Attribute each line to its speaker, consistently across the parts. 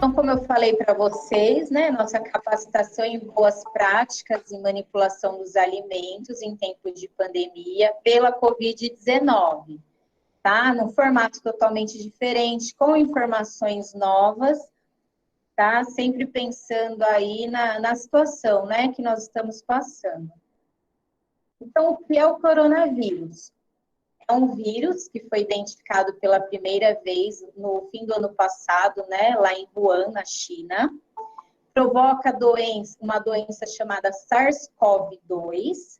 Speaker 1: Então, como eu falei para vocês, né, nossa capacitação em boas práticas e manipulação dos alimentos em tempos de pandemia pela Covid-19, tá? Num formato totalmente diferente, com informações novas, tá? Sempre pensando aí na situação, né, que nós estamos passando. Então, o que é o coronavírus? É um vírus que foi identificado pela primeira vez no fim do ano passado, né, lá em Wuhan, na China. Provoca uma doença chamada SARS-CoV-2,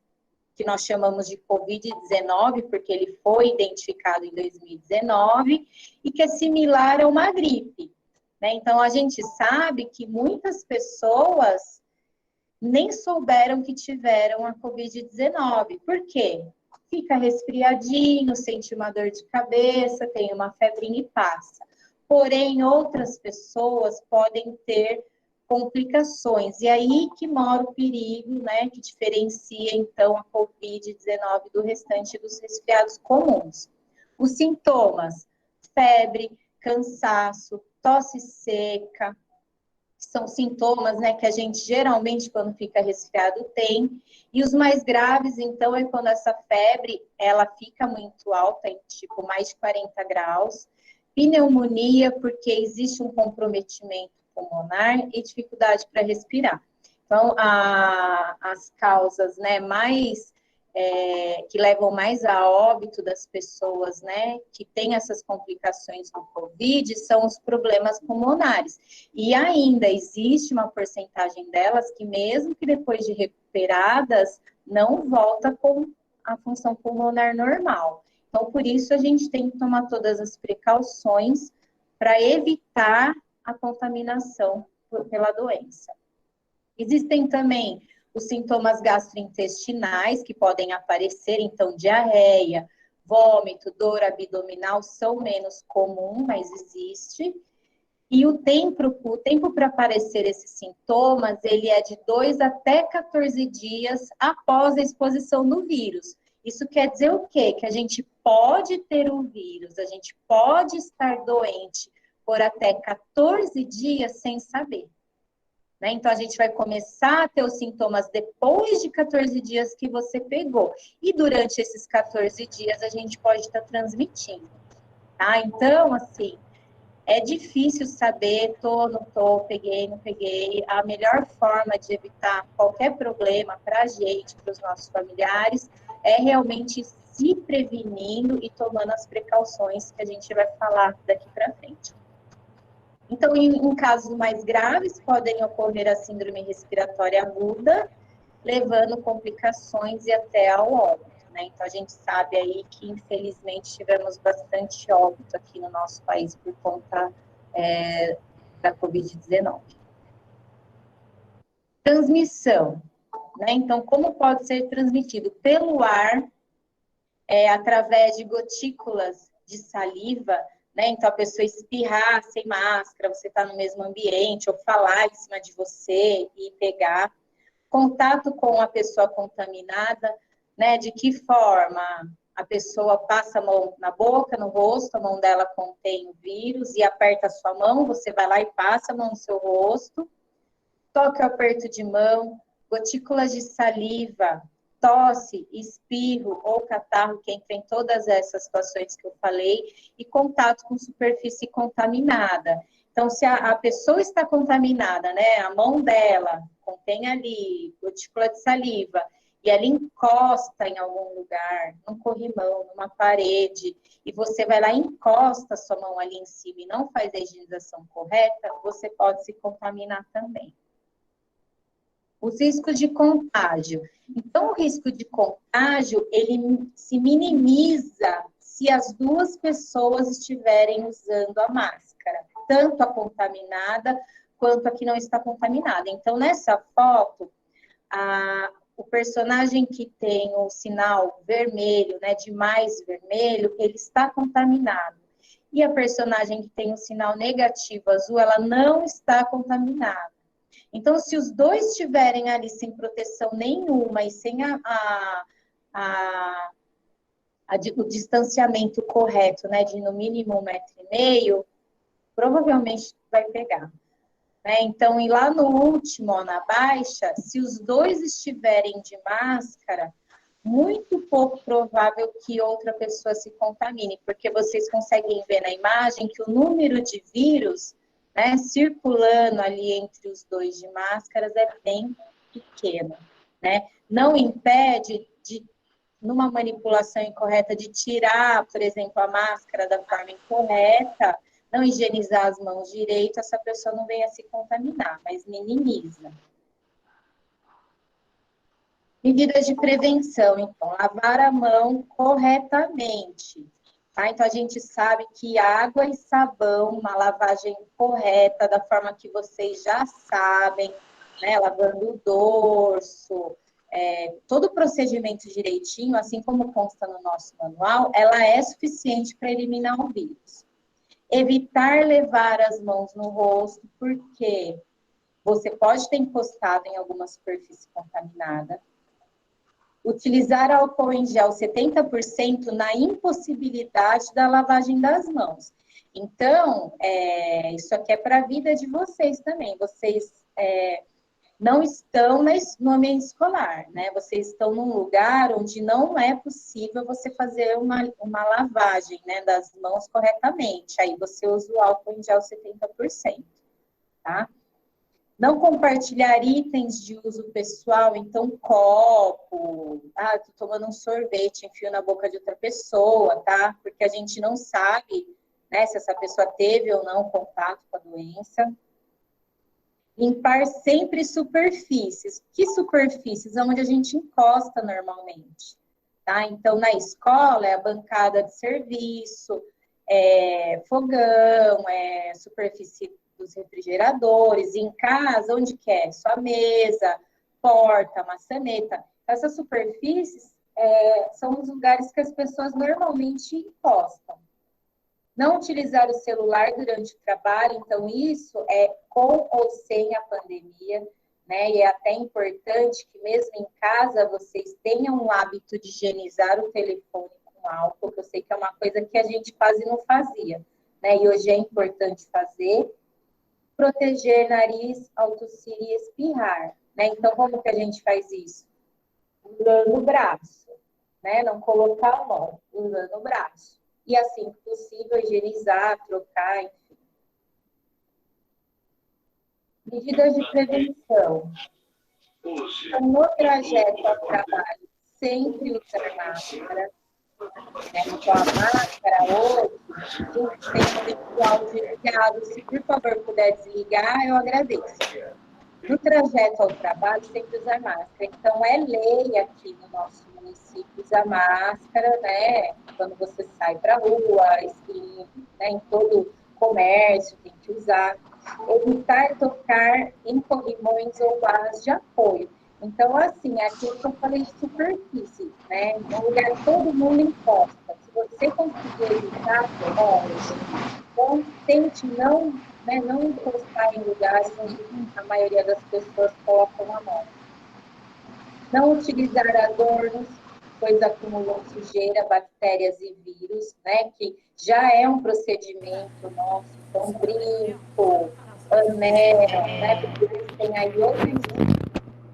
Speaker 1: que nós chamamos de Covid-19, porque ele foi identificado em 2019, e que é similar a uma gripe, né? Então, a gente sabe que muitas pessoas nem souberam que tiveram a Covid-19. Por quê? Fica resfriadinho, sente uma dor de cabeça, tem uma febrinha e passa. Porém, outras pessoas podem ter complicações. E aí que mora o perigo, né, que diferencia, então, a Covid-19 do restante dos resfriados comuns. Os sintomas: febre, cansaço, tosse seca, são sintomas, né, que a gente geralmente, quando fica resfriado, tem. E os mais graves, então, é quando essa febre, ela fica muito alta, em tipo mais de 40 graus. Pneumonia, porque existe um comprometimento pulmonar e dificuldade para respirar. Então, as causas, né, que levam mais a óbito das pessoas, né, que têm essas complicações do Covid, são os problemas pulmonares. E ainda existe uma porcentagem delas que, mesmo que depois de recuperadas, não volta com a função pulmonar normal. Então, por isso, a gente tem que tomar todas as precauções para evitar a contaminação pela doença. Existem também os sintomas gastrointestinais que podem aparecer, então diarreia, vômito, dor abdominal são menos comuns, mas existe. E o tempo para aparecer esses sintomas, ele é de 2 até 14 dias após a exposição no vírus. Isso quer dizer o quê? Que a gente pode ter o vírus, a gente pode estar doente por até 14 dias sem saber. Né? Então, a gente vai começar a ter os sintomas depois de 14 dias que você pegou. E durante esses 14 dias, a gente pode estar transmitindo. Tá? Então, assim, é difícil saber, não tô, peguei, não peguei. A melhor forma de evitar qualquer problema para a gente, para os nossos familiares, é realmente se prevenindo e tomando as precauções que a gente vai falar daqui para frente. Então, em casos mais graves, podem ocorrer a síndrome respiratória aguda, levando complicações e até ao óbito, né? Então, a gente sabe aí que, infelizmente, tivemos bastante óbito aqui no nosso país por conta da Covid-19. Transmissão, né? Então, como pode ser transmitido? Pelo ar, através de gotículas de saliva, né? Então, a pessoa espirrar sem máscara, você está no mesmo ambiente, ou falar em cima de você e pegar. Contato com a pessoa contaminada, né? De que forma? A pessoa passa a mão na boca, no rosto, a mão dela contém o vírus e aperta a sua mão, você vai lá e passa a mão no seu rosto. Toque o aperto de mão, gotículas de saliva, tosse, espirro ou catarro, que entra em todas essas situações que eu falei, e contato com superfície contaminada. Então, se a pessoa está contaminada, né, a mão dela contém ali gotícula de saliva, e ela encosta em algum lugar, num corrimão, numa parede, e você vai lá e encosta a sua mão ali em cima e não faz a higienização correta, você pode se contaminar também. Os riscos de contágio. Então, o risco de contágio, ele se minimiza se as duas pessoas estiverem usando a máscara, tanto a contaminada quanto a que não está contaminada. Então, nessa foto, o personagem que tem o sinal vermelho, né, de mais vermelho, ele está contaminado. E a personagem que tem o sinal negativo azul, ela não está contaminada. Então, se os dois estiverem ali sem proteção nenhuma e sem o distanciamento correto, né, de no mínimo 1,5 metro, provavelmente vai pegar. né? Então, e lá no último, ó, na baixa, se os dois estiverem de máscara, muito pouco provável que outra pessoa se contamine, porque vocês conseguem ver na imagem que o número de vírus, né, circulando ali entre os dois de máscaras é bem pequeno, né? Não impede de, numa manipulação incorreta, de tirar, por exemplo, a máscara da forma incorreta, não higienizar as mãos direito, essa pessoa não venha se contaminar, mas minimiza. Medidas de prevenção, então, lavar a mão corretamente. Tá? Então, a gente sabe que água e sabão, uma lavagem correta, da forma que vocês já sabem, né? Lavando o dorso, todo o procedimento direitinho, assim como consta no nosso manual, ela é suficiente para eliminar o vírus. Evitar levar as mãos no rosto, porque você pode ter encostado em alguma superfície contaminada. Utilizar álcool em gel 70% na impossibilidade da lavagem das mãos. Então, isso aqui é para a vida de vocês também. Vocês não estão no ambiente escolar, né? Vocês estão num lugar onde não é possível você fazer uma lavagem, né, das mãos corretamente. Aí você usa o álcool em gel 70%, tá? Não compartilhar itens de uso pessoal, então copo, tô tomando um sorvete, enfio na boca de outra pessoa, tá? Porque a gente não sabe, né, se essa pessoa teve ou não contato com a doença. Limpar sempre superfícies. Que superfícies? Onde a gente encosta normalmente, tá? Então, na escola, é a bancada de serviço, fogão, superfície dos refrigeradores, em casa, onde quer, sua mesa, porta, maçaneta. Essas superfícies são os lugares que as pessoas normalmente encostam. Não utilizar o celular durante o trabalho, então isso é com ou sem a pandemia, né? E é até importante que mesmo em casa vocês tenham o hábito de higienizar o telefone com álcool, que eu sei que é uma coisa que a gente quase não fazia, né? E hoje é importante fazer. Proteger nariz ao tossir e espirrar, né? Então, como que a gente faz isso? Usando o braço, né? Não colocar a mão, usando o braço. E assim que possível, higienizar, trocar, enfim. Medidas de prevenção. Então, no trajeto ao trabalho, sempre usar máscara, né? Então, a máscara hoje, gente, tem o áudio ligado. Se por favor puder desligar, eu agradeço. No trajeto ao trabalho, sempre usar máscara. Então, é lei aqui no nosso município usar máscara, né? Quando você sai para a rua, né? Em todo comércio tem que usar. Evitar tocar em corrimões ou barras de apoio. Então, assim, aqui que eu falei de superfície, né? Um lugar que todo mundo encosta. Se você conseguir evitar, então tente não encostar em lugares onde a maioria das pessoas colocam a mão. Não utilizar adornos, pois acumulam sujeira, bactérias e vírus, né? Que já é um procedimento nosso, então brinco, anel, né? Porque eles têm aí outros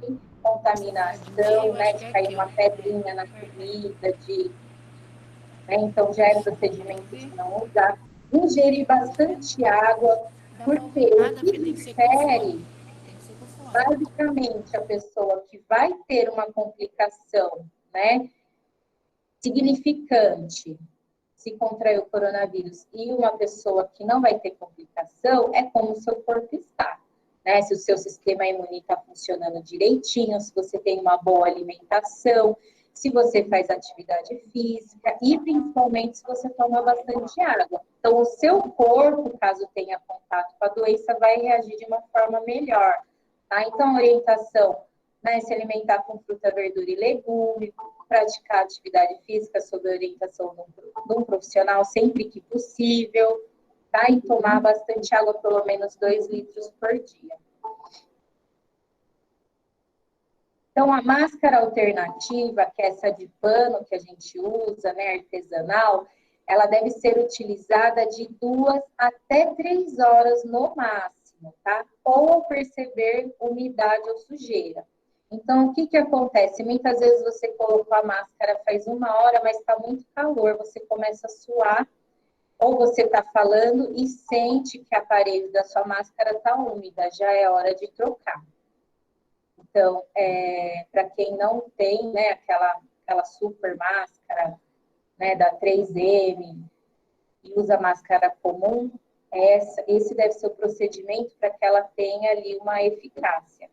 Speaker 1: de contaminação, né? De cair uma pedrinha na comida, né? Então já é procedimento de não usar. Ingerir bastante água, porque o que difere, basicamente, a pessoa que vai ter uma complicação, né, significante, se contrair o coronavírus, e uma pessoa que não vai ter complicação, é como o seu corpo está, né? Se o seu sistema imune está funcionando direitinho, se você tem uma boa alimentação, se você faz atividade física e principalmente se você toma bastante água. Então, o seu corpo, caso tenha contato com a doença, vai reagir de uma forma melhor, tá? Então, a orientação, né, se alimentar com fruta, verdura e legume, praticar atividade física sob a orientação de um profissional sempre que possível, tá? E tomar bastante água, pelo menos 2 litros por dia. Então, a máscara alternativa, que é essa de pano que a gente usa, né, artesanal, ela deve ser utilizada de 2 até 3 horas no máximo, máximo, tá? Ou ao perceber umidade ou sujeira. Então, o que que acontece? Muitas vezes você colocou a máscara faz 1 hora, mas está muito calor, você começa a suar, ou você está falando e sente que a parede da sua máscara está úmida, já é hora de trocar. Então, para quem não tem, né, aquela super máscara, né, da 3M, e usa máscara comum, esse deve ser o procedimento para que ela tenha ali uma eficácia.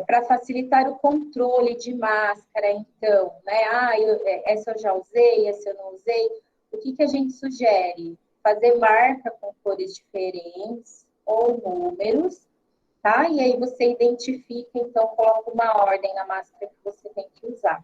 Speaker 1: Para facilitar o controle de máscara, então, né? Essa eu já usei, essa eu não usei. O que que a gente sugere? Fazer marca com cores diferentes ou números, tá? E aí você identifica, então, coloca uma ordem na máscara que você tem que usar.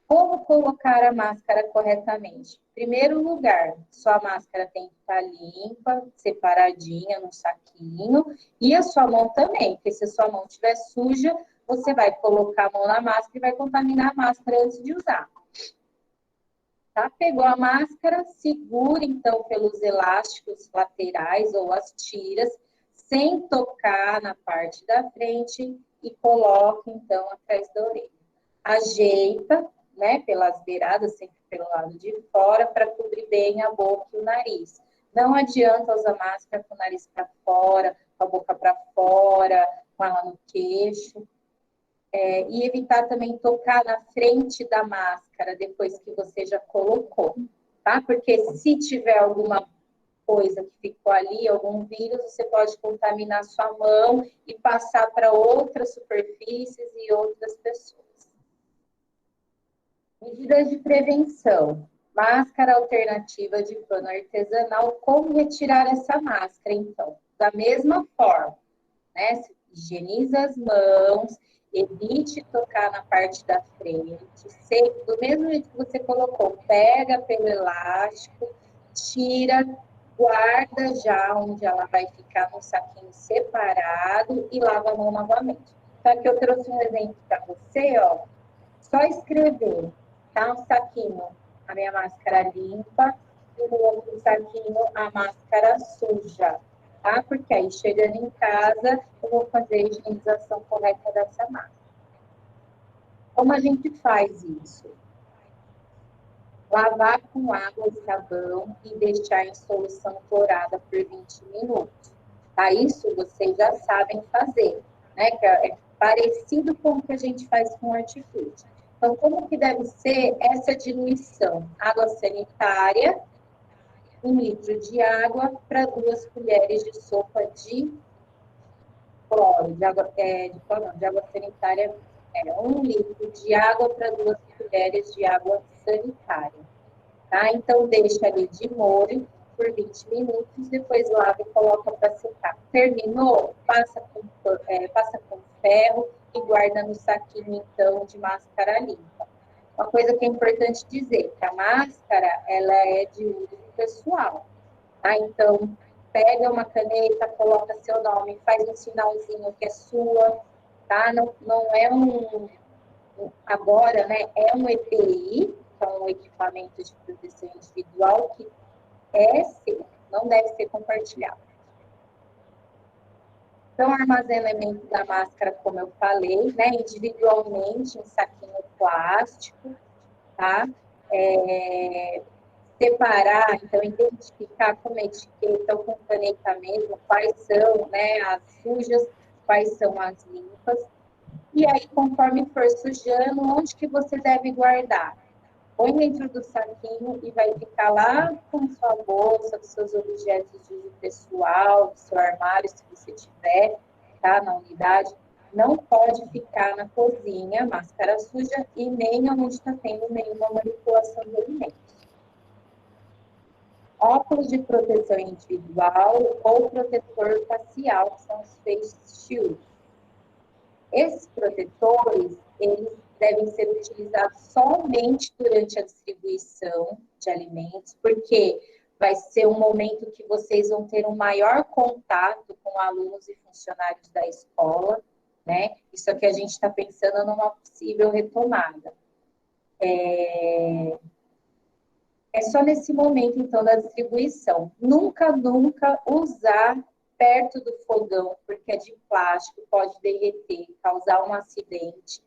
Speaker 1: Como colocar a máscara corretamente? Primeiro lugar, sua máscara tem que estar limpa, separadinha no saquinho, e a sua mão também, porque se a sua mão estiver suja, você vai colocar a mão na máscara e vai contaminar a máscara antes de usar. Tá? Pegou a máscara, segura então pelos elásticos laterais ou as tiras, sem tocar na parte da frente e coloca então atrás da orelha. Ajeita, né, pelas beiradas, sempre pelo lado de fora, para cobrir bem a boca e o nariz. Não adianta usar máscara com o nariz para fora, com a boca para fora, com ela no queixo. E evitar também tocar na frente da máscara depois que você já colocou, tá? Porque se tiver alguma coisa que ficou ali, algum vírus, você pode contaminar sua mão e passar para outras superfícies e outras pessoas. Medidas de prevenção. Máscara alternativa de pano artesanal. Como retirar essa máscara, então? Da mesma forma, né? Higieniza as mãos, evite tocar na parte da frente. Do mesmo jeito que você colocou, pega pelo elástico, tira, guarda já onde ela vai ficar no saquinho separado e lava a mão novamente. Então, aqui eu trouxe um exemplo para você, ó. Só escrever, tá? Um saquinho, a minha máscara limpa, e no outro saquinho, a máscara suja, tá? Porque aí, chegando em casa, eu vou fazer a higienização correta dessa máscara. Como a gente faz isso? Lavar com água e sabão e deixar em solução clorada por 20 minutos. Tá? Isso vocês já sabem fazer, né? Que é parecido com o que a gente faz com hortifruti. Então, como que deve ser essa diluição? Água sanitária, 1 litro de água para 2 colheres de sopa de cloro, de água sanitária, 1 litro de água para 2 colheres de água sanitária. Tá? Então, deixa ali de molho por 20 minutos, depois lava e coloca para secar. Terminou? Passa com ferro e guarda no saquinho, então, de máscara limpa. Uma coisa que é importante dizer, que a máscara, ela é de uso pessoal, tá? Então, pega uma caneta, coloca seu nome, faz um sinalzinho que é sua, tá? Não é agora, né, é um EPI, que é um equipamento de proteção individual, que é seu, não deve ser compartilhado. Então, armazenamento da máscara, como eu falei, né, individualmente em saquinho plástico, tá? Separar, então, identificar com etiqueta ou com caneta mesmo, quais são, né, as sujas, quais são as limpas. E aí, conforme for sujando, onde que você deve guardar? Põe dentro do saquinho e vai ficar lá com sua bolsa, com seus objetos de uso pessoal, do seu armário, se você tiver, tá, na unidade. Não pode ficar na cozinha, máscara suja, e nem onde está tendo nenhuma manipulação de alimentos. Óculos de proteção individual ou protetor facial, que são os face shields. Esses protetores, eles devem ser utilizados somente durante a distribuição de alimentos, porque vai ser um momento que vocês vão ter um maior contato com alunos e funcionários da escola, né? Isso aqui a gente está pensando numa possível retomada. É só nesse momento, então, da distribuição. Nunca usar perto do fogão, porque é de plástico, pode derreter, causar um acidente,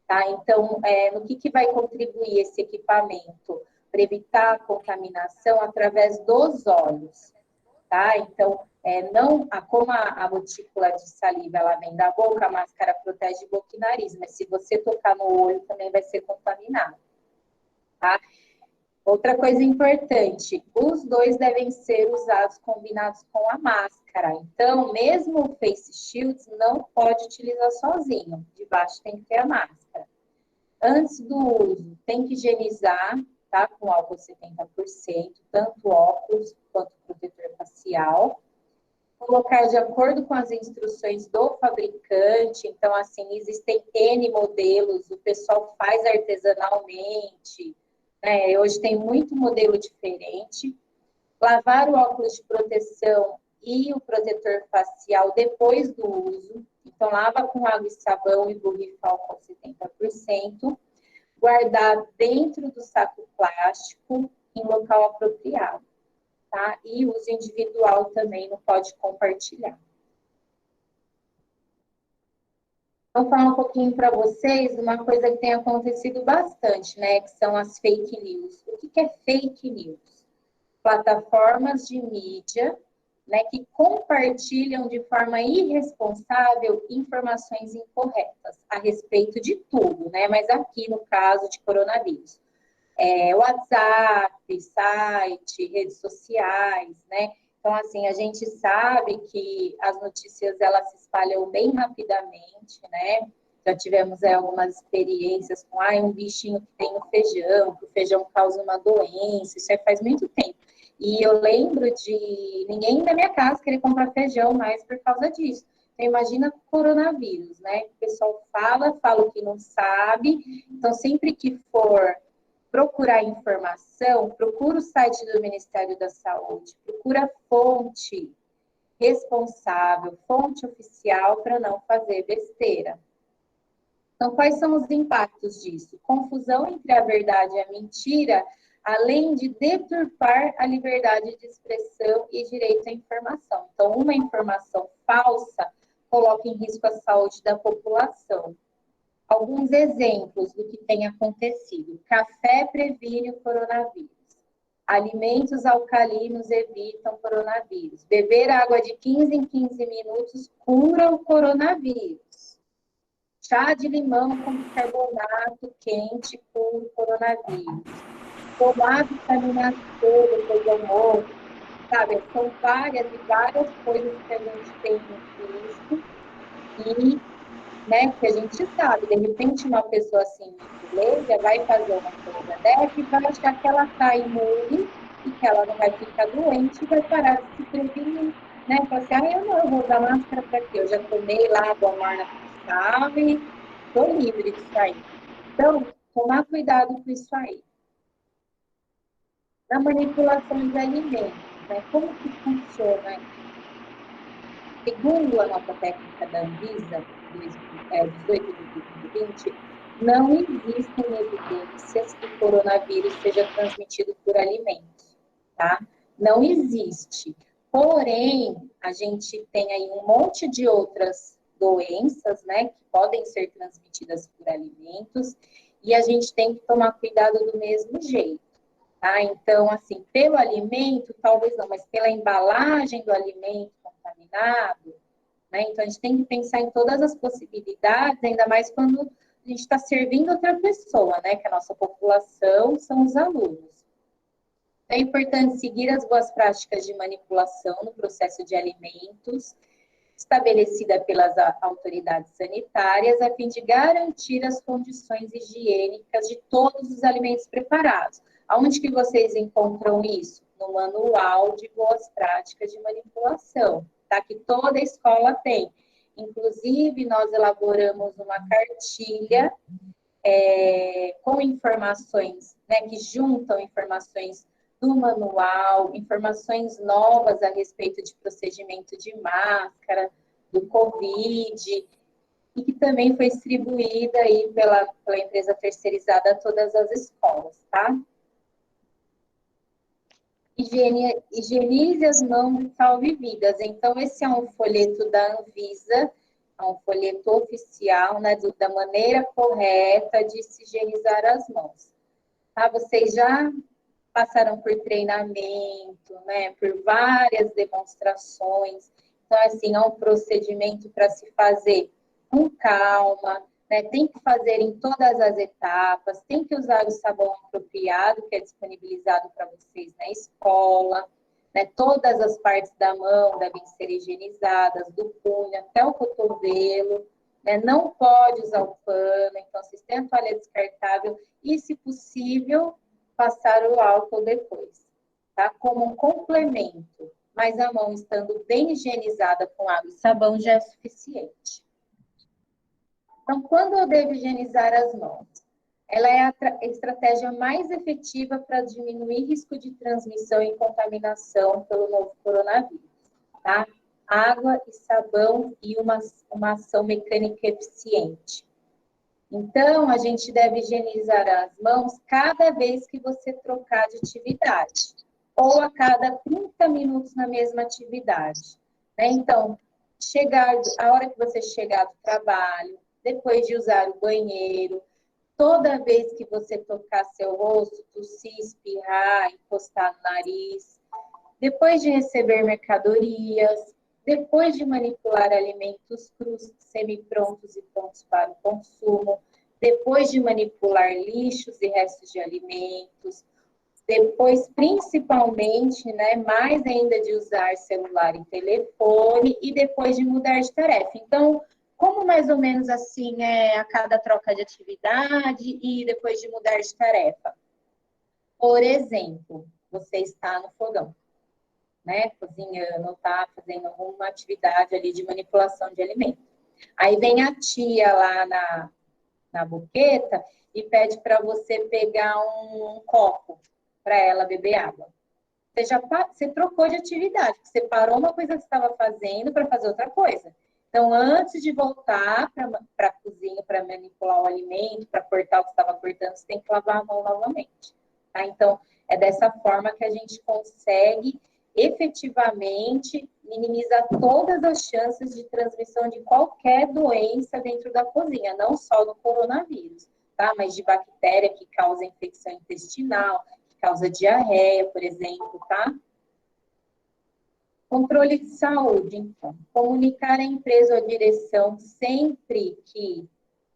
Speaker 1: tá? Então, no que vai contribuir esse equipamento? Para evitar a contaminação através dos olhos, tá? Então, como a gotícula de saliva ela vem da boca, a máscara protege boca e nariz, mas se você tocar no olho também vai ser contaminado, tá? Outra coisa importante, os dois devem ser usados combinados com a máscara. Então, mesmo o face shields não pode utilizar sozinho, debaixo tem que ter a máscara. Antes do uso, tem que higienizar, tá? Com álcool 70%, tanto óculos quanto protetor facial. Colocar de acordo com as instruções do fabricante. Então, assim, existem N modelos, o pessoal faz artesanalmente, né? Hoje tem muito modelo diferente. Lavar o óculos de proteção e o protetor facial depois do uso. Então, lava com água e sabão e borrifa álcool 70%. Guardar dentro do saco plástico, em local apropriado, tá? E uso individual também, não pode compartilhar. Vou falar um pouquinho para vocês de uma coisa que tem acontecido bastante, né? Que são as fake news. O que é fake news? Plataformas de mídia, né, que compartilham de forma irresponsável informações incorretas a respeito de tudo, né? Mas aqui no caso de coronavírus. WhatsApp, site, redes sociais, né? Então, assim, a gente sabe que as notícias, elas se espalham bem rapidamente, né? Já tivemos algumas experiências com, um bichinho que tem no feijão, que o feijão causa uma doença, isso faz muito tempo. E eu lembro de ninguém da minha casa querer comprar feijão mais por causa disso. Então, imagina o coronavírus, né? O pessoal fala o que não sabe. Então, sempre que for procurar informação, procura o site do Ministério da Saúde, procura fonte responsável, fonte oficial, para não fazer besteira. Então, quais são os impactos disso? Confusão entre a verdade e a mentira, além de deturpar a liberdade de expressão e direito à informação. Então, uma informação falsa coloca em risco a saúde da população. Alguns exemplos do que tem acontecido. Café previne o coronavírus. Alimentos alcalinos evitam coronavírus. Beber água de 15 em 15 minutos cura o coronavírus. Chá de limão com bicarbonato quente cura o coronavírus. Tomar vitamina C depois do almoço. Sabe, são várias coisas que a gente tem visto e que a gente sabe, de repente uma pessoa assim, muito leiga, vai fazer uma coisa dessa e vai achar que ela está imune e que ela não vai ficar doente e vai parar de se prevenir, né? Fala assim, eu vou usar máscara para quê? Eu já tomei lá água morna com sal e estou livre disso aí. Então, tomar cuidado com isso aí. Na manipulação de alimentos, né? Como que funciona? Segundo a nota técnica da Anvisa, 18 de 2020, não existem evidências que o coronavírus seja transmitido por alimentos, tá? Não existe. Porém, a gente tem aí um monte de outras doenças, né, que podem ser transmitidas por alimentos, e a gente tem que tomar cuidado do mesmo jeito, tá? Então, assim, pelo alimento, talvez não, mas pela embalagem do alimento contaminado, né? Então, a gente tem que pensar em todas as possibilidades, ainda mais quando a gente está servindo outra pessoa, né? Que a nossa população são os alunos. É importante seguir as boas práticas de manipulação no processo de alimentos, estabelecida pelas autoridades sanitárias, a fim de garantir as condições higiênicas de todos os alimentos preparados. Aonde que vocês encontram isso? No Manual de Boas Práticas de Manipulação, tá? Que toda escola tem. Inclusive, nós elaboramos uma cartilha com informações, né, que juntam informações do manual, informações novas a respeito de procedimento de máscara, do Covid, e que também foi distribuída aí pela empresa terceirizada a todas as escolas, tá? Higienize as mãos e salve vidas. Então, esse é um folheto da Anvisa, é um folheto oficial, né, da maneira correta de se higienizar as mãos. Tá? Vocês já passaram por treinamento, né, por várias demonstrações. Então, assim, é um procedimento para se fazer com calma, né, tem que fazer em todas as etapas, tem que usar o sabão apropriado, que é disponibilizado para vocês na escola, né, todas as partes da mão devem ser higienizadas, do punho até o cotovelo, né, não pode usar o pano, então, vocês têm a toalha descartável e, se possível, passar o álcool depois, tá? Como um complemento, mas a mão estando bem higienizada com água e sabão já é suficiente. Então, quando eu devo higienizar as mãos? Ela é a estratégia mais efetiva para diminuir risco de transmissão e contaminação pelo novo coronavírus, tá? Água e sabão e uma ação mecânica eficiente. Então, a gente deve higienizar as mãos cada vez que você trocar de atividade, ou a cada 30 minutos na mesma atividade. Né? Então, a hora que você chegar do trabalho, depois de usar o banheiro, toda vez que você tocar seu rosto, tossir, espirrar, encostar no nariz, depois de receber mercadorias, depois de manipular alimentos crus, semi-prontos e prontos para o consumo, depois de manipular lixos e restos de alimentos, depois, principalmente, né, mais ainda de usar celular e telefone, e depois de mudar de tarefa. Então, como mais ou menos assim é a cada troca de atividade e depois de mudar de tarefa? Por exemplo, você está no fogão, né, cozinhando, tá fazendo alguma atividade ali de manipulação de alimentos. Aí vem a tia lá na boqueta e pede para você pegar um copo para ela beber água. Você trocou de atividade, você parou uma coisa que você estava fazendo para fazer outra coisa. Então, antes de voltar para a cozinha para manipular o alimento, para cortar o que estava cortando, você tem que lavar a mão novamente. Tá? Então, é dessa forma que a gente consegue efetivamente minimizar todas as chances de transmissão de qualquer doença dentro da cozinha, não só do coronavírus, tá? Mas de bactéria que causa infecção intestinal, que causa diarreia, por exemplo, tá? Controle de saúde, então. Comunicar à empresa ou à direção sempre que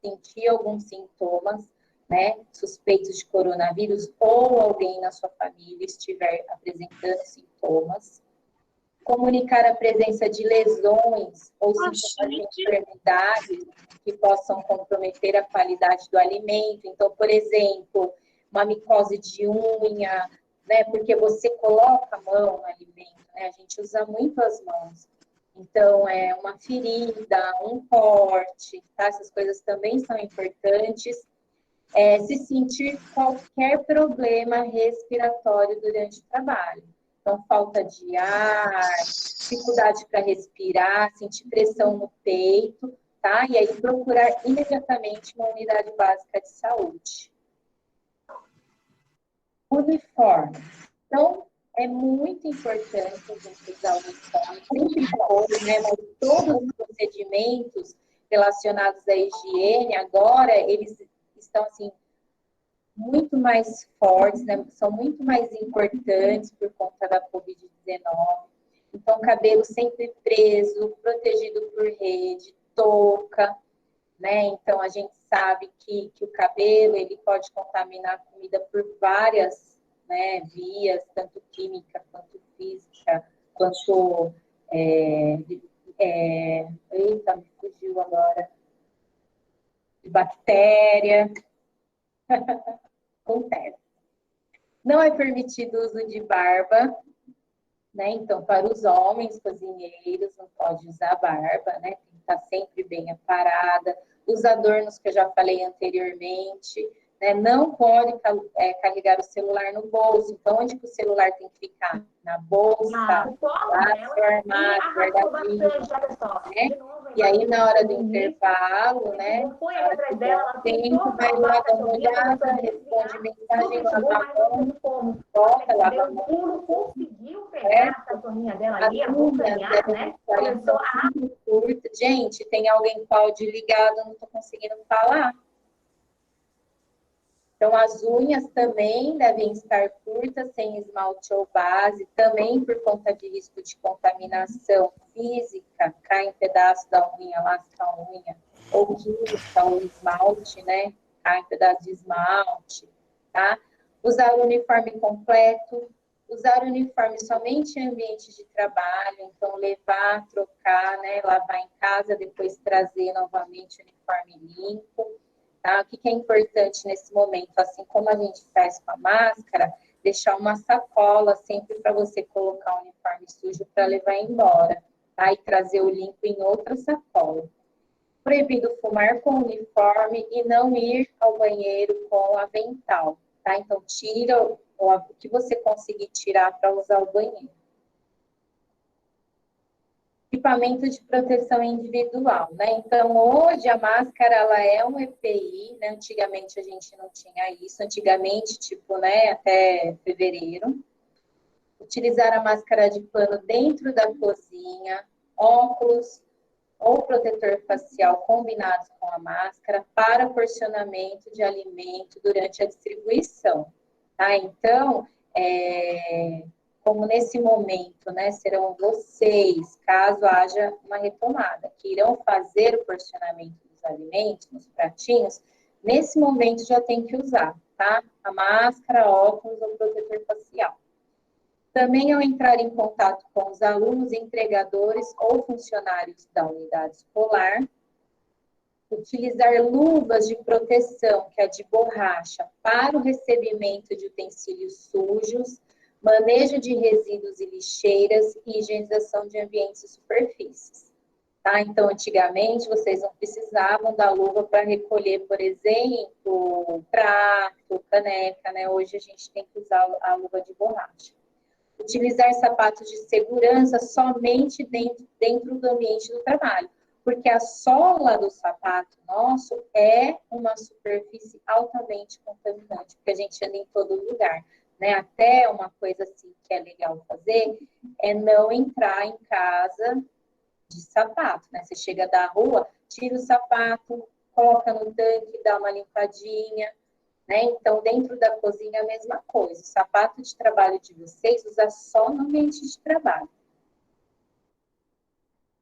Speaker 1: sentir alguns sintomas, né, suspeitos de coronavírus ou alguém na sua família estiver apresentando sintomas. Comunicar a presença de lesões ou sintomas de enfermidades que possam comprometer a qualidade do alimento. Então, por exemplo, uma micose de unha, né, porque você coloca a mão no alimento, né, a gente usa muito as mãos. Então, é uma ferida, um corte, tá? Essas coisas também são importantes. Se sentir qualquer problema respiratório durante o trabalho. Então, falta de ar, dificuldade para respirar, sentir pressão no peito, tá? E aí procurar imediatamente uma unidade básica de saúde. Uniforme. Então, é muito importante a gente usar o uniforme, sempre foi, né? Mas todos os procedimentos relacionados à higiene, agora, eles estão, assim, muito mais fortes, né? São muito mais importantes por conta da Covid-19. Então, cabelo sempre preso, protegido por rede, touca, né? Então, a gente sabe que o cabelo, ele pode contaminar a comida por várias, né, vias, tanto química, quanto física, quanto... eita, me fugiu agora. De bactéria. Acontece. Não é permitido o uso de barba, né? Então, para os homens cozinheiros, não pode usar barba, né? Tem que estar sempre bem aparada. Os adornos que eu já falei anteriormente, né? Não pode carregar o celular no bolso. Então, onde que o celular tem que ficar? Na bolsa, lá no seu armário, guardadinho, né? E aí, na hora do intervalo, né? Na hora que der o tempo, vai lá dar uma olhada, responde mensagem, lava a mão, volta, lava a mão.
Speaker 2: Conseguiu pegar a cachorrinha dela ali, abocanhar, né? Começou a...
Speaker 1: Gente, tem alguém com áudio ligado, não estou conseguindo falar. Então, as unhas também devem estar curtas, sem esmalte ou base, também por conta de risco de contaminação física, cai um pedaço da unha, lasca a unha, ou química, ou esmalte, né? Cai um pedaço de esmalte, tá? Usar o uniforme completo, usar o uniforme somente em ambiente de trabalho, então levar, trocar, né? Lavar em casa, depois trazer novamente o uniforme limpo. Tá? O que é importante nesse momento, assim como a gente faz com a máscara, deixar uma sacola sempre para você colocar o uniforme sujo para levar embora, tá? E trazer o limpo em outra sacola. Proibido fumar com o uniforme e não ir ao banheiro com avental, tá? Então, tira o que você conseguir tirar para usar o banheiro. Equipamento de proteção individual, né? Então, hoje a máscara, ela é um EPI, né? Antigamente a gente não tinha isso, antigamente, tipo, né, até fevereiro. Utilizar a máscara de pano dentro da cozinha, óculos ou protetor facial combinados com a máscara para porcionamento de alimento durante a distribuição, tá? Então, como nesse momento, né, serão vocês, caso haja uma retomada, que irão fazer o porcionamento dos alimentos nos pratinhos, nesse momento já tem que usar, tá? A máscara, óculos ou protetor facial. Também ao entrar em contato com os alunos, entregadores ou funcionários da unidade escolar, utilizar luvas de proteção, que é de borracha, para o recebimento de utensílios sujos, manejo de resíduos e lixeiras e higienização de ambientes e superfícies. Tá? Então, antigamente, vocês não precisavam da luva para recolher, por exemplo, prato, caneca, né? Hoje a gente tem que usar a luva de borracha. Utilizar sapatos de segurança somente dentro do ambiente do trabalho, porque a sola do sapato nosso é uma superfície altamente contaminante, porque a gente anda em todo lugar, né? Até uma coisa assim que é legal fazer é não entrar em casa de sapato, né? Você chega da rua, tira o sapato, coloca no tanque, dá uma limpadinha, né? Então, dentro da cozinha, a mesma coisa. O sapato de trabalho de vocês, usa só no ambiente de trabalho.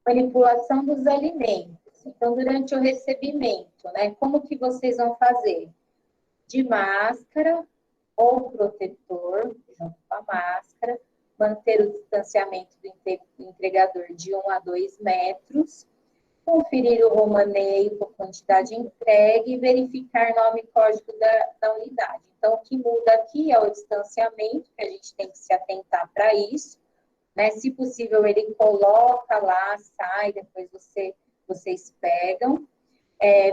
Speaker 1: Manipulação dos alimentos. Então, durante o recebimento, né? Como que vocês vão fazer? De máscara ou protetor, junto com a máscara, manter o distanciamento do entregador de 1 a 2 metros, conferir o romaneio por quantidade entregue e verificar nome e código da unidade. Então, o que muda aqui é o distanciamento, que a gente tem que se atentar para isso, né? Se possível, ele coloca lá, sai, depois vocês pegam.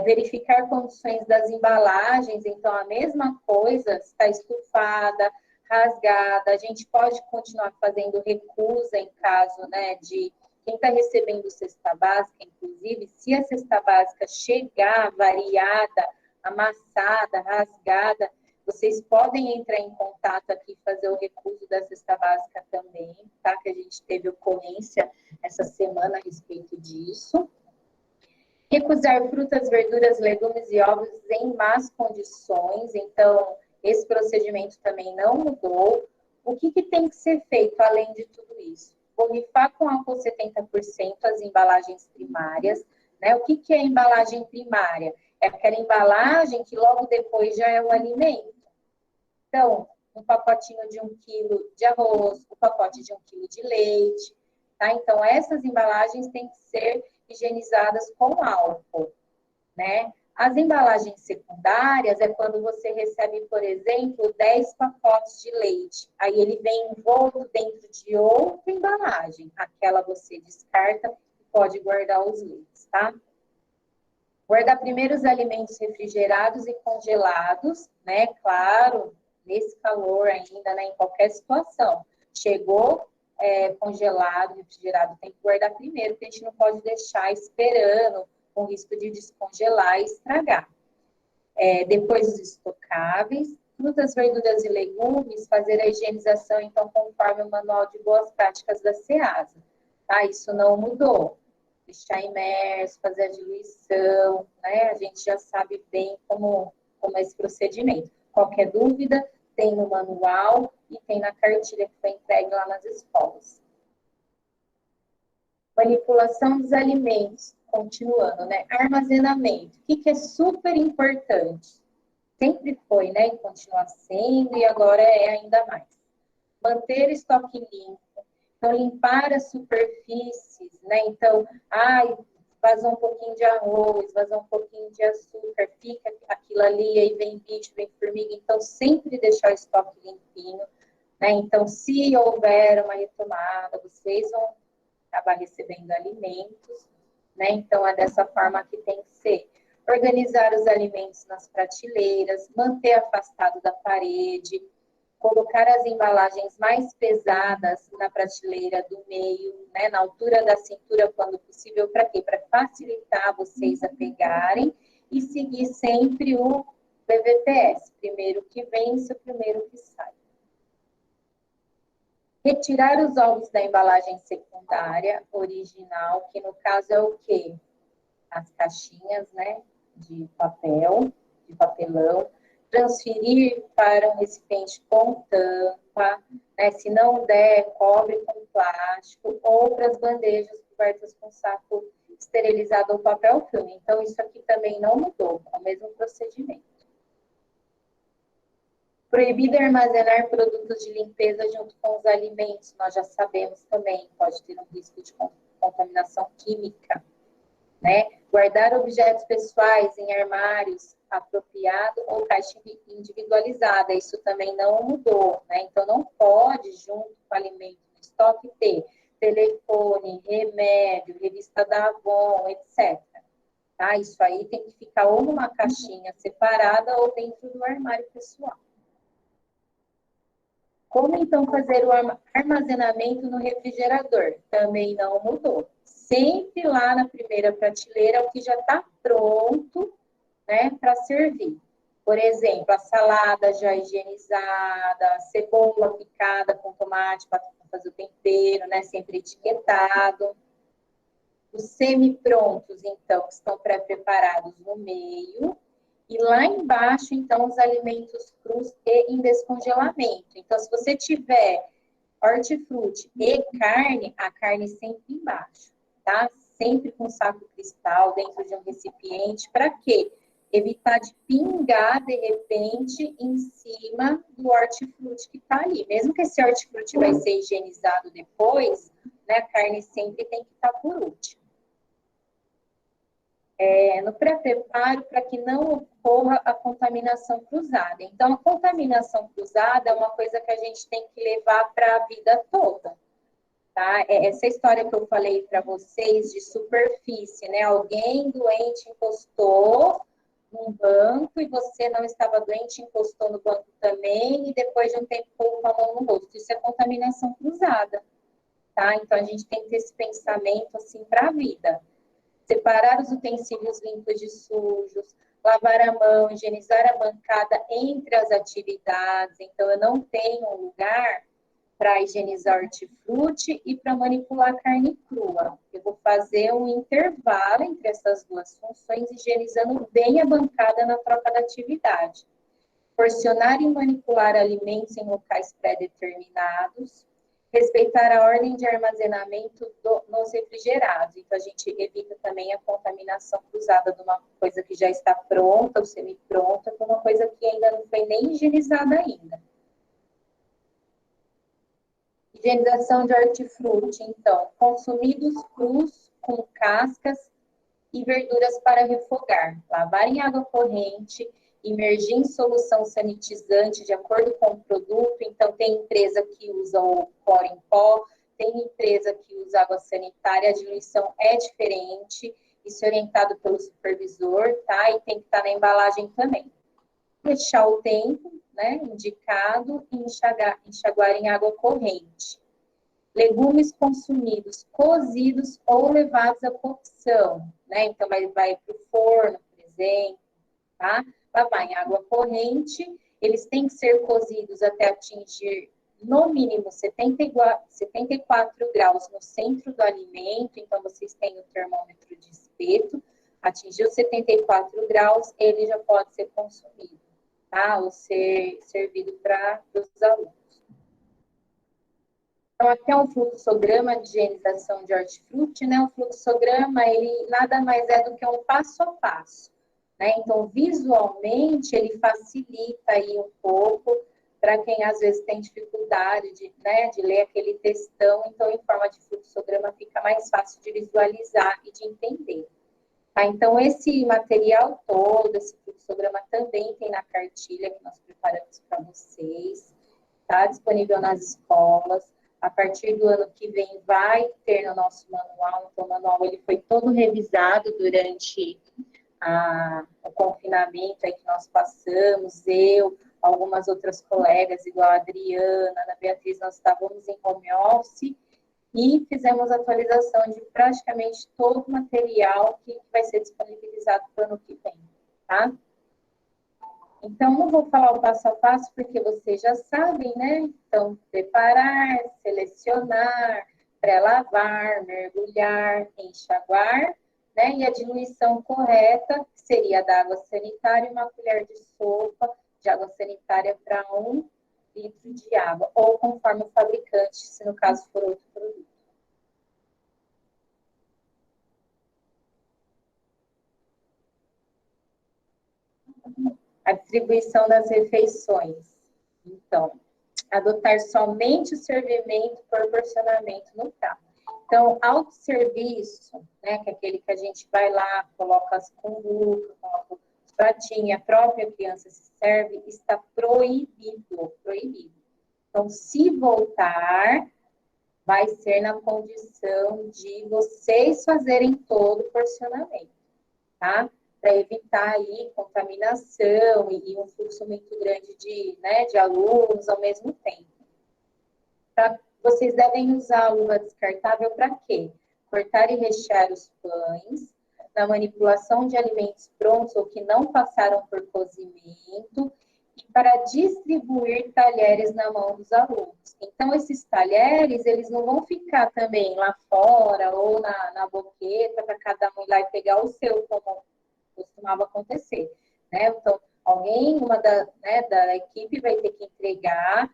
Speaker 1: Verificar condições das embalagens, então a mesma coisa, está estufada, rasgada, a gente pode continuar fazendo recusa em caso, né, de quem está recebendo cesta básica, inclusive, se a cesta básica chegar variada, amassada, rasgada, vocês podem entrar em contato aqui e fazer o recuso da cesta básica também, tá? Que a gente teve ocorrência essa semana a respeito disso. Recusar frutas, verduras, legumes e ovos em más condições. Então, esse procedimento também não mudou. O que tem que ser feito além de tudo isso? Borrifar com álcool 70% as embalagens primárias. Né? O que é embalagem primária? É aquela embalagem que logo depois já é o alimento. Então, um pacotinho de 1 quilo de arroz, um pacote de 1 quilo de leite. Tá? Então, essas embalagens têm que ser higienizadas com álcool, né? As embalagens secundárias é quando você recebe, por exemplo, 10 pacotes de leite. Aí ele vem envolto dentro de outra embalagem. Aquela você descarta e pode guardar os leites, tá? Guardar primeiro os alimentos refrigerados e congelados, né? Claro, nesse calor ainda, né? Em qualquer situação. Chegou congelado, refrigerado, tem que guardar primeiro, porque a gente não pode deixar esperando com risco de descongelar e estragar. Depois os estocáveis, frutas, verduras e legumes, fazer a higienização, então, conforme o manual de boas práticas da SEASA. Tá? Isso não mudou. Deixar imerso, fazer a diluição, né? A gente já sabe bem como é esse procedimento. Qualquer dúvida, tem no manual e tem na cartilha que foi entregue lá nas escolas. Manipulação dos alimentos, continuando, né? Armazenamento, o que é super importante? Sempre foi, né? E continua sendo, e agora é ainda mais. Manter estoque limpo, então limpar as superfícies, né? Então, vazou um pouquinho de arroz, vazou um pouquinho de açúcar, fica aquilo ali, aí vem bicho, vem formiga, então sempre deixar o estoque limpinho, né? Então, se houver uma retomada, vocês vão acabar recebendo alimentos, né? Então, é dessa forma que tem que ser. Organizar os alimentos nas prateleiras, manter afastado da parede, colocar as embalagens mais pesadas na prateleira do meio, né, na altura da cintura, quando possível, para quê? Para facilitar vocês a pegarem e seguir sempre o BVPS, primeiro que vence, o primeiro que sai. Retirar os ovos da embalagem secundária, original, que no caso é o quê? As caixinhas, né, de papel, de papelão, transferir para um recipiente com tampa, né, se não der, cobre com plástico, ou para as bandejas cobertas com saco esterilizado ou papel filme. Então, isso aqui também não mudou, é o mesmo procedimento. Proibido armazenar produtos de limpeza junto com os alimentos, nós já sabemos também, pode ter um risco de contaminação química, né? Guardar objetos pessoais em armários apropriado ou caixa individualizada, isso também não mudou, né? Então, não pode, junto com o alimento no estoque, ter telefone, remédio, revista da Avon, etc. Tá? Isso aí tem que ficar ou numa caixinha separada ou dentro do armário pessoal. Como, então, fazer o armazenamento no refrigerador? Também não mudou. Sempre lá na primeira prateleira, o que já está pronto, né, para servir. Por exemplo, a salada já higienizada, a cebola picada com tomate para fazer o tempero, né, sempre etiquetado. Os semi-prontos, então, estão pré-preparados no meio. E lá embaixo, então, os alimentos crus e em descongelamento. Então, se você tiver hortifruti e carne, a carne sempre embaixo, tá? Sempre com saco cristal dentro de um recipiente. Para quê? Evitar de pingar, de repente, em cima do hortifruti que está ali. Mesmo que esse hortifruti vai ser higienizado depois, né, a carne sempre tem que estar por último. No pré-preparo, para que não ocorra a contaminação cruzada. Então, a contaminação cruzada é uma coisa que a gente tem que levar para a vida toda. Tá? Essa história que eu falei para vocês de superfície, né? Alguém doente encostou num banco e você não estava doente, encostou no banco também e depois de um tempo colocou a mão no rosto. Isso é contaminação cruzada, tá? Então, a gente tem que ter esse pensamento, assim, para a vida. Separar os utensílios limpos de sujos, lavar a mão, higienizar a bancada entre as atividades. Então, eu não tenho um lugar para higienizar hortifruti e para manipular carne crua. Eu vou fazer um intervalo entre essas duas funções, higienizando bem a bancada na troca da atividade. Porcionar e manipular alimentos em locais pré-determinados. Respeitar a ordem de armazenamento nos refrigerados. Então, a gente evita também a contaminação cruzada de uma coisa que já está pronta, ou semi-pronta, com uma coisa que ainda não foi nem higienizada ainda. Higienização de hortifruti, então, consumidos crus, com cascas e verduras para refogar. Lavar em água corrente, imergir em solução sanitizante de acordo com o produto. Então, tem empresa que usa o pó em pó, tem empresa que usa água sanitária, a diluição é diferente. isso é orientado pelo supervisor, tá? E tem que estar na embalagem também. Deixar o tempo, né, indicado e enxaguar em água corrente. Legumes consumidos cozidos ou levados à cocção, né? Então, vai para o forno, por exemplo, tá? Lavar em água corrente, eles têm que ser cozidos até atingir, no mínimo, 74 graus no centro do alimento. Então, vocês têm o termômetro de espeto. Atingiu 74 graus, ele já pode ser consumido, tá? Ou ser servido para os alunos. Então, aqui é um fluxograma de higienização de hortifruti, né? O fluxograma, ele nada mais é do que um passo a passo, né? Então, visualmente, ele facilita aí um pouco para quem, às vezes, tem dificuldade de, né, de ler aquele textão. Então, em forma de fluxograma, fica mais fácil de visualizar e de entender. Tá? Então, esse material todo, esse fluxograma também tem na cartilha que nós preparamos para vocês. Está disponível nas escolas. A partir do ano que vem vai ter no nosso manual. Então, o manual ele foi todo revisado durante o confinamento aí que nós passamos. Eu, algumas outras colegas, igual a Adriana, a Beatriz, nós estávamos em home office e fizemos atualização de praticamente todo o material que vai ser disponibilizado para o ano que vem, tá? Então, não vou falar o passo a passo, porque vocês já sabem, né? Então, preparar, selecionar, pré-lavar, mergulhar, enxaguar, né? E a diluição correta, que seria da água sanitária, uma colher de sopa de água sanitária para 1 litro de água, ou conforme o fabricante, se no caso for outro produto. A distribuição das refeições. Então, adotar somente o servimento por porcionamento no prato. Então, autosserviço, né, que é aquele que a gente vai lá, coloca as cumbucas, coloca os pratinhos, a própria criança se serve, está proibido, proibido. Então, se voltar, vai ser na condição de vocês fazerem todo o porcionamento, tá? Para evitar aí contaminação e um fluxo muito grande de alunos ao mesmo tempo. Vocês devem usar a luva descartável para quê? Cortar e rechear os pães, na manipulação de alimentos prontos ou que não passaram por cozimento, e para distribuir talheres na mão dos alunos. Então, esses talheres, eles não vão ficar também lá fora ou na boqueta para cada um ir lá e pegar o seu, como costumava acontecer, né? Então, uma da equipe vai ter que entregar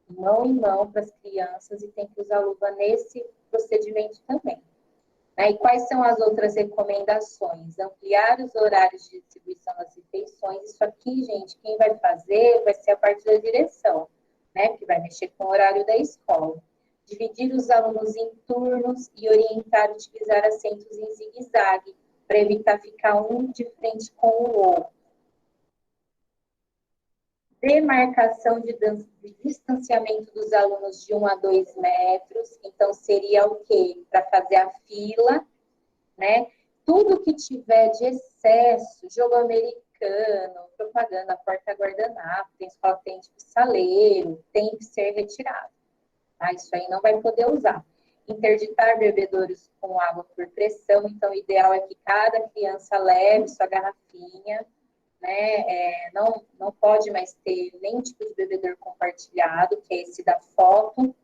Speaker 1: mão em mão para as crianças e tem que usar luva nesse procedimento também. E quais são as outras recomendações? Ampliar os horários de distribuição das refeições. Isso aqui, gente, quem vai fazer vai ser a parte da direção, né? Que vai mexer com o horário da escola. Dividir os alunos em turnos e orientar a utilizar assentos em zigue-zague, para evitar ficar um de frente com o outro. Demarcação de distanciamento dos alunos de 1 a 2 metros. Então, seria o quê? Para fazer a fila, né? Tudo que tiver de excesso, jogo americano, propaganda, porta-guardanapo, tem escola que tem tipo saleiro, tem que ser retirado. Tá? Isso aí não vai poder usar. Interditar bebedouros com água por pressão. Então, o ideal é que cada criança leve sua garrafinha, né? Não pode mais ter nenhum tipo de bebedouro compartilhado, que é esse da foto.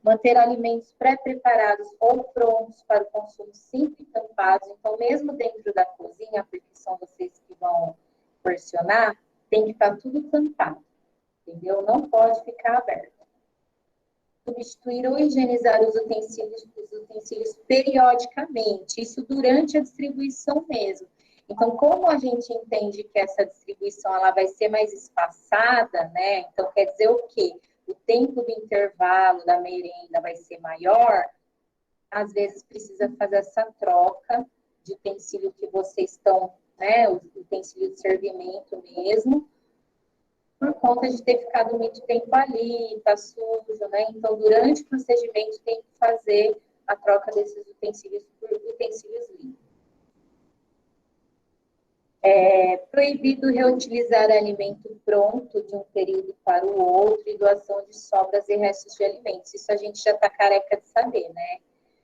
Speaker 1: Manter alimentos pré-preparados ou prontos para o consumo sempre tampados. Então, mesmo dentro da cozinha, porque são vocês que vão porcionar, tem que estar tudo tampado, entendeu? Não pode ficar aberto. Substituir ou higienizar os utensílios periodicamente, isso durante a distribuição mesmo. Então, como a gente entende que essa distribuição ela vai ser mais espaçada, né? Então, quer dizer o quê? O tempo do intervalo da merenda vai ser maior, às vezes precisa fazer essa troca de utensílio que vocês estão, né? O utensílio de servimento mesmo, por conta de ter ficado muito tempo ali, tá sujo, né? Então, durante o procedimento, tem que fazer a troca desses utensílios por utensílios limpos. É proibido reutilizar alimento pronto de um período para o outro e doação de sobras e restos de alimentos. Isso a gente já está careca de saber, né?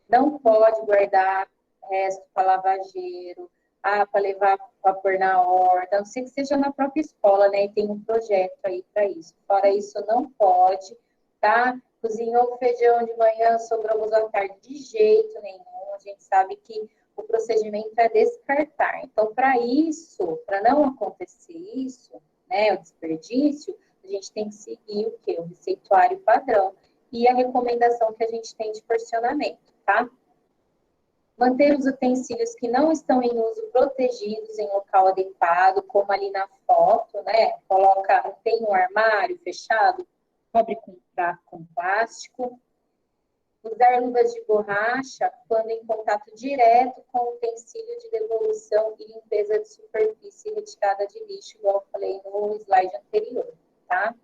Speaker 1: Não pode guardar resto para lavageiro, para levar para pôr na horta, a não ser que seja na própria escola, né? E tem um projeto aí para isso. Fora isso, não pode, tá? Cozinhou feijão de manhã, sobrou à tarde, de jeito nenhum. A gente sabe que o procedimento é descartar. Então, para isso, para não acontecer isso, né, o desperdício, a gente tem que seguir o quê? O receituário padrão e a recomendação que a gente tem de porcionamento, tá? Manter os utensílios que não estão em uso protegidos em local adequado, como ali na foto, né? Coloca, tem um armário fechado, cobre com plástico. Usar luvas de borracha quando em contato direto com o utensílio de devolução e limpeza de superfície retirada de lixo, igual eu falei no slide anterior, tá?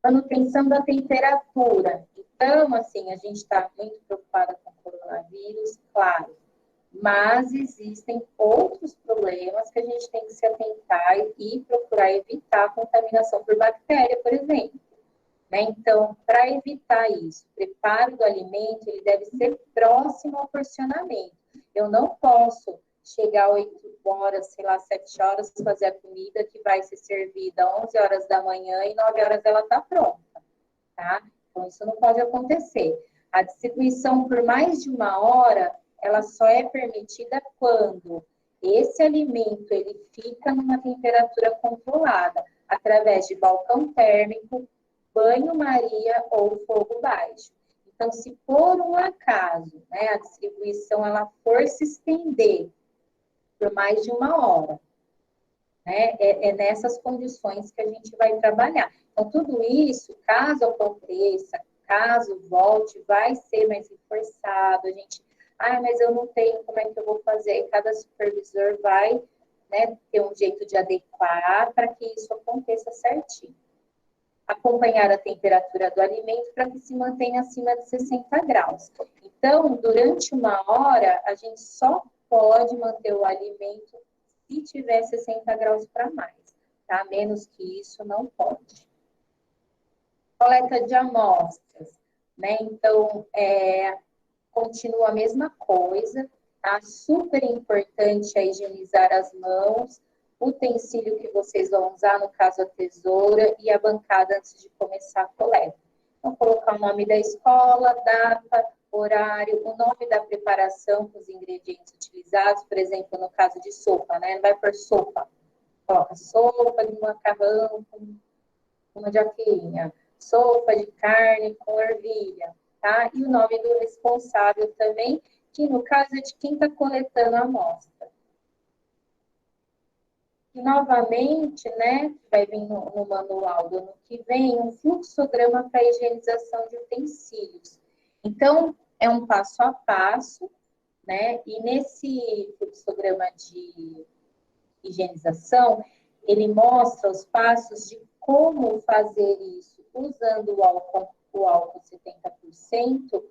Speaker 1: Manutenção da temperatura. Então, assim, a gente está muito preocupada com o coronavírus, claro, mas existem outros problemas que a gente tem que se atentar e procurar evitar a contaminação por bactéria, por exemplo. Né? Então, para evitar isso, o preparo do alimento ele deve ser próximo ao porcionamento. Eu não posso chegar 8 horas, sei lá, 7 horas, fazer a comida que vai ser servida 11 horas da manhã e 9 horas ela está pronta, tá? Então, isso não pode acontecer. A distribuição por mais de 1 hora, ela só é permitida quando esse alimento ele fica numa temperatura controlada, através de balcão térmico, banho-maria ou fogo baixo. Então, se por um acaso, né, a distribuição ela for se estender por mais de 1 hora, né, é nessas condições que a gente vai trabalhar. Então, tudo isso, caso aconteça, caso volte, vai ser mais reforçado. A gente, mas eu não tenho, como é que eu vou fazer? E cada supervisor vai, né, ter um jeito de adequar para que isso aconteça certinho. Acompanhar a temperatura do alimento para que se mantenha acima de 60 graus. Então, durante 1 hora, a gente só pode manter o alimento se tiver 60 graus para mais, tá? Menos que isso, não pode. Coleta de amostras, né? Então, continua a mesma coisa, tá? Super importante é higienizar as mãos, o utensílio que vocês vão usar, no caso a tesoura, e a bancada antes de começar a coleta. Então, colocar o nome da escola, data, horário, o nome da preparação com os ingredientes utilizados, por exemplo, no caso de sopa, né? Não vai por sopa. Coloca sopa de macarrão com uma mandioquinha, sopa de carne com ervilha, tá? E o nome do responsável também, que no caso é de quem está coletando a amostra. E, novamente, né, vai vir no manual do ano que vem, um fluxograma para higienização de utensílios. Então, é um passo a passo, né, e nesse fluxograma de higienização, ele mostra os passos de como fazer isso, usando o álcool 70%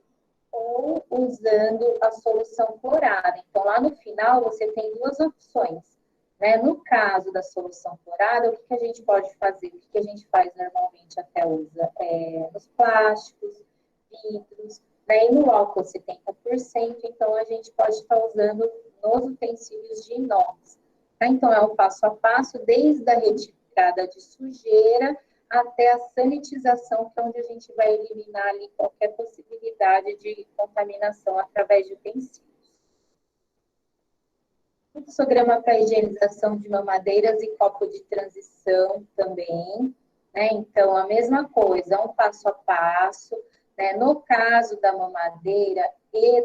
Speaker 1: ou usando a solução clorada. Então, lá no final, você tem duas opções. Né? No caso da solução clorada, o que a gente pode fazer? O que a gente faz normalmente, até usa nos plásticos, vidros, né? E no álcool 70%, então a gente pode estar usando nos utensílios de inox. Tá? Então, é o passo a passo, desde a retirada de sujeira até a sanitização, que é onde a gente vai eliminar ali qualquer possibilidade de contaminação através de utensílios. Fluxograma para higienização de mamadeiras e copo de transição também, né? Então, a mesma coisa, um passo a passo, né? No caso da mamadeira e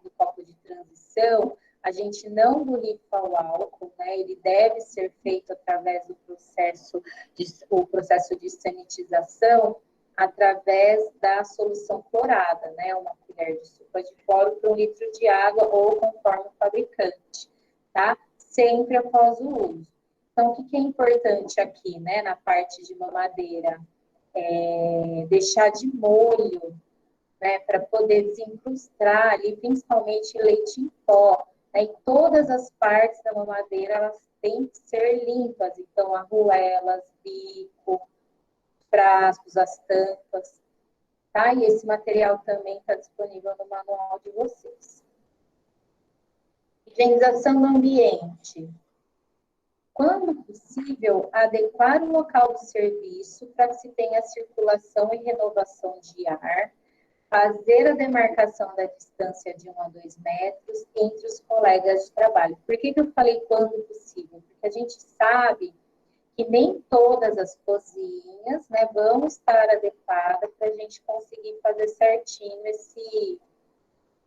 Speaker 1: do copo de transição, a gente não borrifa o álcool, né? Ele deve ser feito através do processo de sanitização, através da solução clorada, né? Uma colher de sopa de cloro para 1 litro de água ou conforme o fabricante. Tá? Sempre após o uso. Então, o que é importante aqui, né, na parte de mamadeira? Deixar de molho, né, para poder desincrustar ali, principalmente leite em pó. E todas as partes da mamadeira, elas têm que ser limpas. Então, arruelas, bico, frascos, as tampas, tá? E esse material também está disponível no manual de vocês. Higienização do ambiente. Quando possível, adequar o local do serviço para que se tenha circulação e renovação de ar, fazer a demarcação da distância de 1 a 2 metros entre os colegas de trabalho. Por que eu falei quando possível? Porque a gente sabe que nem todas as cozinhas, né, vão estar adequadas para a gente conseguir fazer certinho esse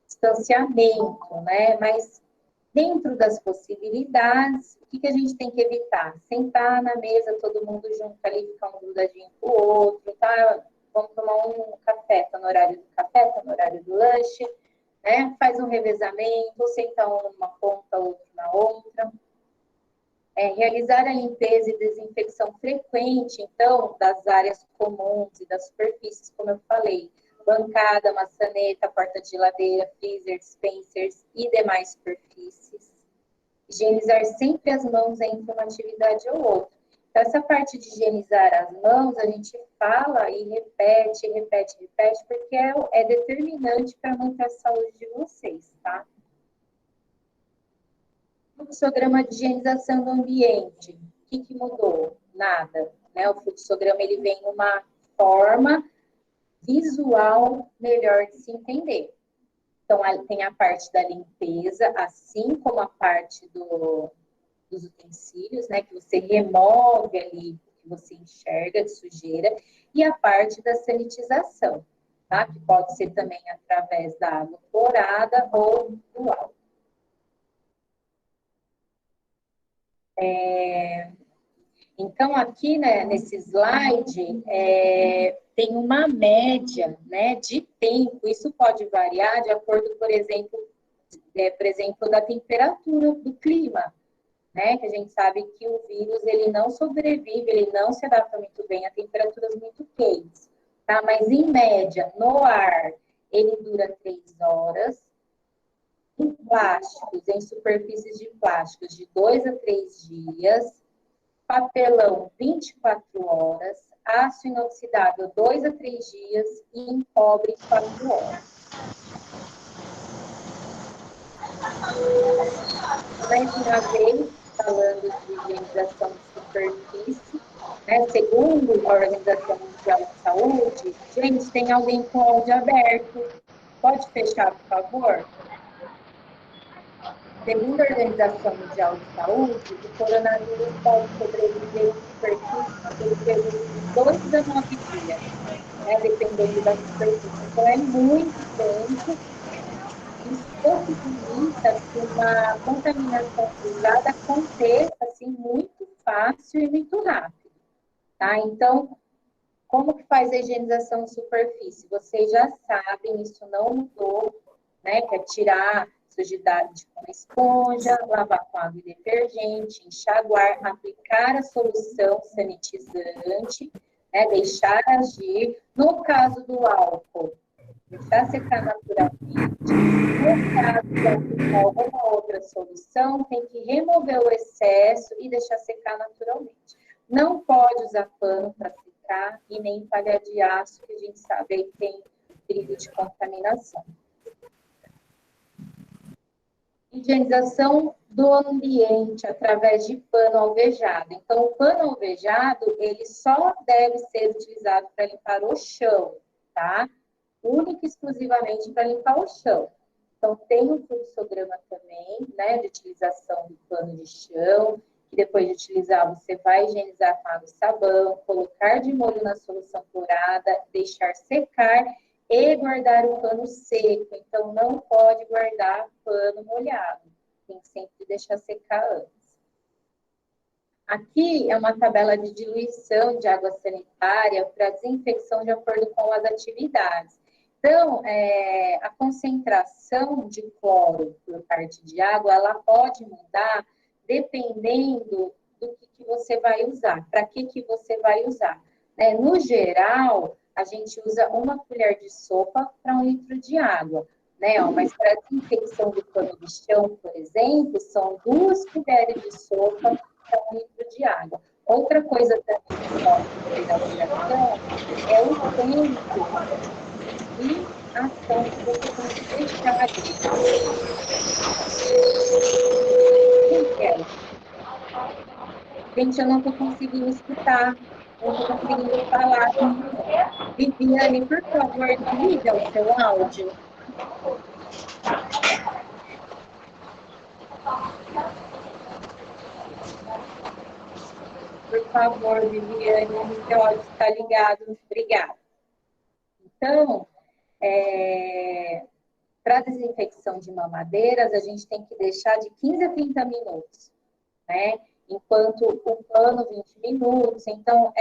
Speaker 1: distanciamento, né? Mas dentro das possibilidades, o que a gente tem que evitar? Sentar na mesa, todo mundo junto ali, ficar um grudadinho com o outro, tá? Vamos tomar um café, tá no horário do café, tá no horário do lanche, né? Faz um revezamento, senta um numa ponta, outro na outra. Realizar a limpeza e desinfecção frequente, então, das áreas comuns e das superfícies, como eu falei, bancada, maçaneta, porta de geladeira, freezer, dispensers e demais superfícies. Higienizar sempre as mãos entre uma atividade ou outra. Então, essa parte de higienizar as mãos, a gente fala e repete, porque é determinante para manter a saúde de vocês, tá? Fluxograma de higienização do ambiente. O que mudou? Nada. Né? O fluxograma ele vem numa forma visual melhor de se entender. Então, tem a parte da limpeza, assim como a parte dos utensílios, né? Que você remove ali, que você enxerga de sujeira, e a parte da sanitização, tá? Que pode ser também através da água clorada ou do álcool. Então, aqui, né, nesse slide, tem uma média, né, de tempo. Isso pode variar de acordo, por exemplo, da temperatura do clima, né? Que a gente sabe que o vírus, ele não sobrevive, ele não se adapta muito bem a temperaturas muito quentes, tá? Mas, em média, no ar, ele dura 3 horas. Em plásticos, em superfícies de plásticos, de 2 a 3 dias. Papelão, 24 horas. Aço inoxidável, 2 a 3 dias. E em cobre, 4 horas. Mais uma vez, falando de higienização de superfície, né? Segundo a Organização Mundial de Saúde, gente, tem alguém com o áudio aberto. Pode fechar, por favor? Segundo a Organização Mundial de Saúde, o coronavírus pode sobreviver em superfície por período de 2 a 9 dias, né, dependendo da superfície. Então, é muito tempo. Isso possibilita que uma contaminação cruzada aconteça assim, muito fácil e muito rápido. Tá? Então, como que faz a higienização de superfície? Vocês já sabem, isso não mudou, né? Que é tirar sujidade com uma esponja, lavar com água e detergente, enxaguar, aplicar a solução sanitizante, né? Deixar agir. No caso do álcool, deixar secar naturalmente. No caso de aplicar alguma outra solução, tem que remover o excesso e deixar secar naturalmente. Não pode usar pano para secar e nem palha de aço, que a gente sabe aí tem perigo de contaminação. Higienização do ambiente através de pano alvejado. Então, o pano alvejado, ele só deve ser utilizado para limpar o chão, tá? Única e exclusivamente para limpar o chão. Então, tem um fluxograma também, né, de utilização do pano de chão, que depois de utilizar, você vai higienizar com água e sabão, colocar de molho na solução clorada, deixar secar e guardar o pano seco. Então, não pode guardar pano molhado. Tem que sempre deixar secar antes. Aqui é uma tabela de diluição de água sanitária para desinfecção de acordo com as atividades. Então, a concentração de cloro por parte de água, ela pode mudar dependendo do que você vai usar, para que você vai usar. No geral, a gente usa 1 colher de sopa para 1 litro de água. né? Ó, mas para desinfecção do pano de chão, por exemplo, são 2 colheres de sopa para 1 litro de água. Outra coisa também que pode ter alteração é o tempo de ação que você tem que deixar ali. Gente, eu não estou conseguindo escutar, não estou conseguindo falar. Viviane, por favor, desliga o seu áudio. Por favor, Viviane, seu áudio está ligado. Obrigada. Então, para desinfecção de mamadeiras, a gente tem que deixar de 15 a 30 minutos, né? Enquanto o pano, 20 minutos. Então,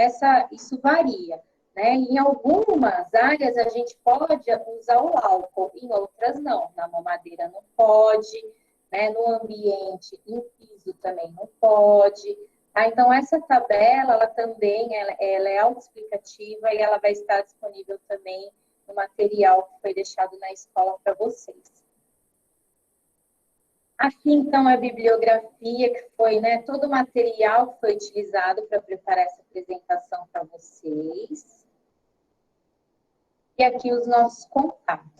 Speaker 1: isso varia, né? Em algumas áreas, a gente pode usar o álcool, em outras não. Na mamadeira não pode, né? No ambiente, em piso também não pode. Ah, então, essa tabela, ela também ela é autoexplicativa e ela vai estar disponível também no material que foi deixado na escola para vocês. Aqui, então, a bibliografia, que foi, né, todo o material que foi utilizado para preparar essa apresentação para vocês. E aqui os nossos contatos.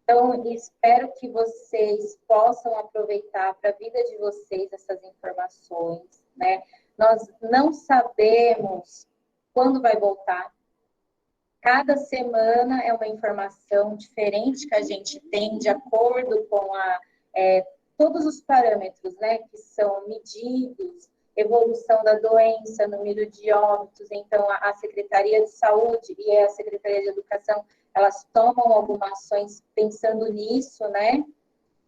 Speaker 1: Então, espero que vocês possam aproveitar para a vida de vocês essas informações, né? Nós não sabemos quando vai voltar. Cada semana é uma informação diferente que a gente tem de acordo com todos os parâmetros, né, que são medidos, evolução da doença, número de óbitos. Então, a Secretaria de Saúde e a Secretaria de Educação, elas tomam algumas ações pensando nisso, né,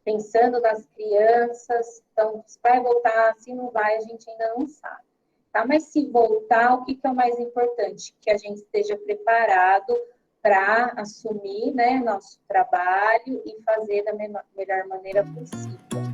Speaker 1: pensando nas crianças. Então, se vai voltar, se não vai, a gente ainda não sabe. Tá? Mas se voltar, o que é o mais importante? Que a gente esteja preparado para assumir, né, nosso trabalho e fazer da melhor maneira possível.